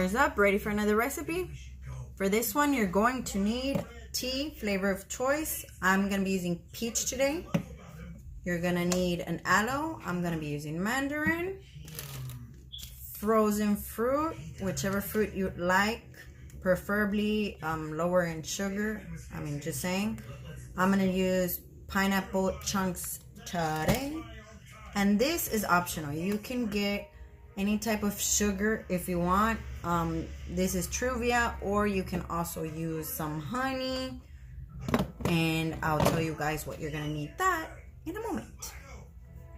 is up, ready for another recipe. For this one, you're going to need tea, flavor of choice. I'm going to be using peach today. You're going to need an aloe. I'm going to be using mandarin. Frozen fruit, whichever fruit you like, preferably lower in sugar. I mean, just saying. I'm going to use pineapple chunks today. And this is optional. You can get any type of sugar if you want. This is Truvia, or you can also use some honey, and I'll tell you guys what you're gonna need that in a moment.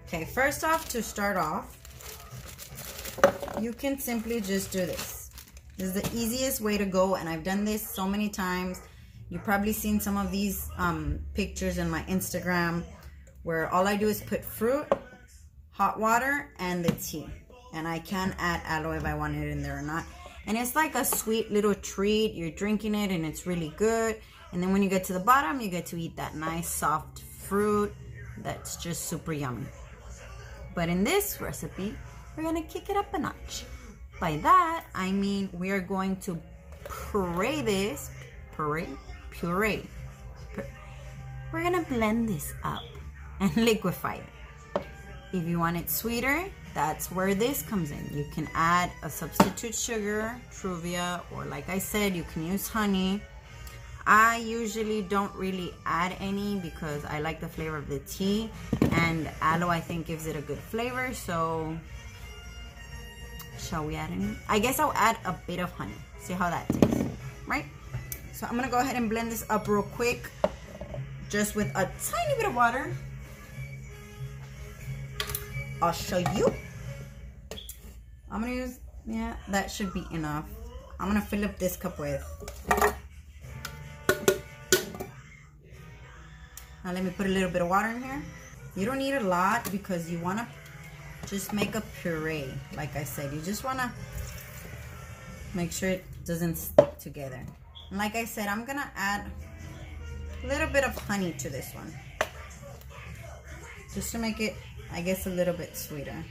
Okay, first off, to start off, you can simply just do this. This is the easiest way to go, and I've done this so many times. You've probably seen some of these pictures in my Instagram where all I do is put fruit, hot water, and the tea. And I can add aloe if I want it in there or not. And it's like a sweet little treat. You're drinking it and it's really good. And then when you get to the bottom, you get to eat that nice soft fruit that's just super yummy. But in this recipe, we're gonna kick it up a notch. By that, I mean we are going to puree this. Puree. We're gonna blend this up and liquefy it. If you want it sweeter, that's where this comes in. You can add a substitute sugar, Truvia, or like I said, you can use honey. I usually don't really add any because I like the flavor of the tea, and aloe I think gives it a good flavor. So shall we add any? I guess I'll add a bit of honey. See how that tastes, right? So I'm gonna go ahead and blend this up real quick, just with a tiny bit of water. I'll show you. I'm gonna use, yeah, that should be enough. I'm gonna fill up this cup with. Now let me put a little bit of water in here. You don't need a lot because you wanna just make a puree. Like I said, you just wanna make sure it doesn't stick together. And like I said, I'm gonna add a little bit of honey to this one, just to make it, I guess, a little bit sweeter.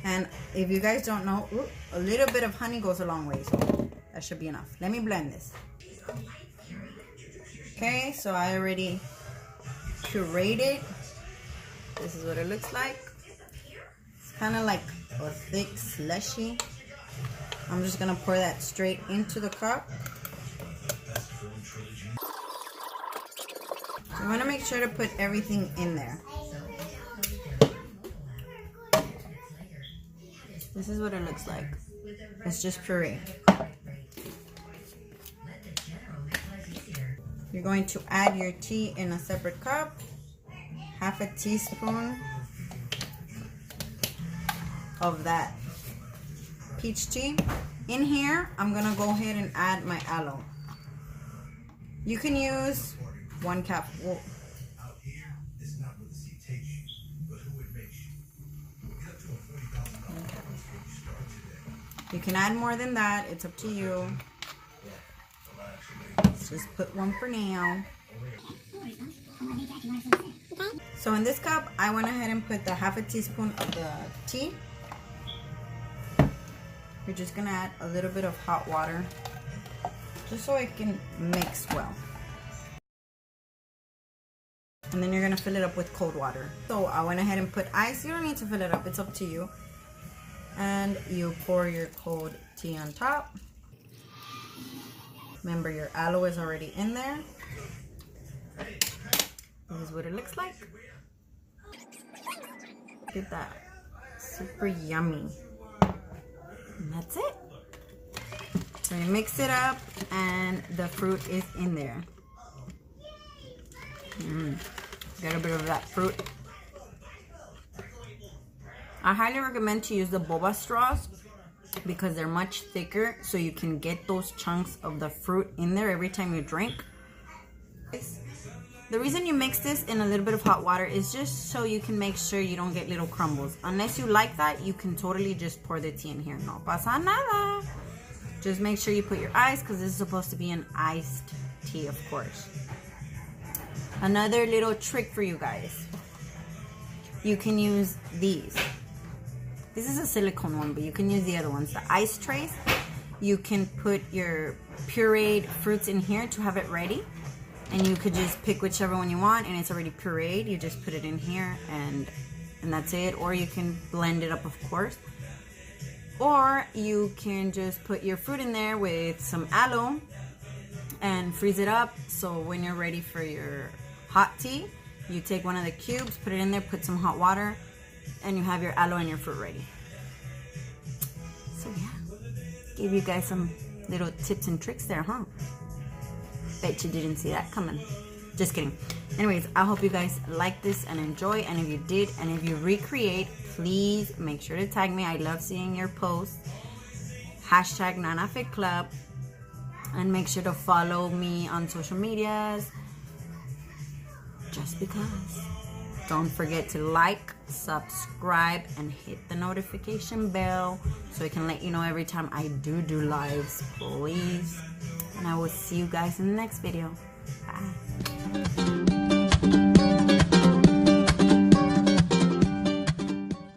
And if you guys don't know, a little bit of honey goes a long way, so that should be enough. Let me blend this. Okay, so I already pureed it. This is what it looks like. It's kind of like a thick slushy. I'm just gonna pour that straight into the cup. You want to make sure to put everything in there. This is what it looks like. It's just puree. You're going to add your tea in a separate cup. Half a teaspoon of that peach tea. In here, I'm going to go ahead and add my aloe. You can use 1 cup. Whoa. You can add more than that. It's up to you. Let's just put 1 for now. So in this cup, I went ahead and put the half a teaspoon of the tea. You're just gonna add a little bit of hot water, just so it can mix well. And then you're gonna fill it up with cold water. So I went ahead and put ice. You don't need to fill it up, it's up to you. And you pour your cold tea on top. Remember, your aloe is already in there. This is what it looks like. Look at that. Super yummy. And that's it. So you mix it up and the fruit is in there. Get a bit of that fruit. I highly recommend to use the boba straws because they're much thicker, so you can get those chunks of the fruit in there every time you drink. The reason you mix this in a little bit of hot water is just so you can make sure you don't get little crumbles. Unless you like that, you can totally just pour the tea in here. No pasa nada. Just make sure you put your ice, because this is supposed to be an iced tea, of course. Another little trick for you guys. you can use these. This is a silicone one, but you can use the other ones. The ice trays, you can put your pureed fruits in here to have it ready. And you could just pick whichever one you want, and it's already pureed. You just put it in here, and that's it. Or you can blend it up, of course. Or you can just put your fruit in there with some aloe and freeze it up. So when you're ready for your hot tea, you take one of the cubes, put it in there, put some hot water, and you have your aloe and your fruit ready. So yeah, gave you guys some little tips and tricks there, huh? Bet you didn't see that coming. Just kidding. Anyways, I hope you guys like this and enjoy. And if you did, and if you recreate, please make sure to tag me. I love seeing your posts. Hashtag NanaFitClub. And make sure to follow me on social medias. Just because. Don't forget to like, subscribe, and hit the notification bell so I can let you know every time I do lives, please. And I will see you guys in the next video. Bye.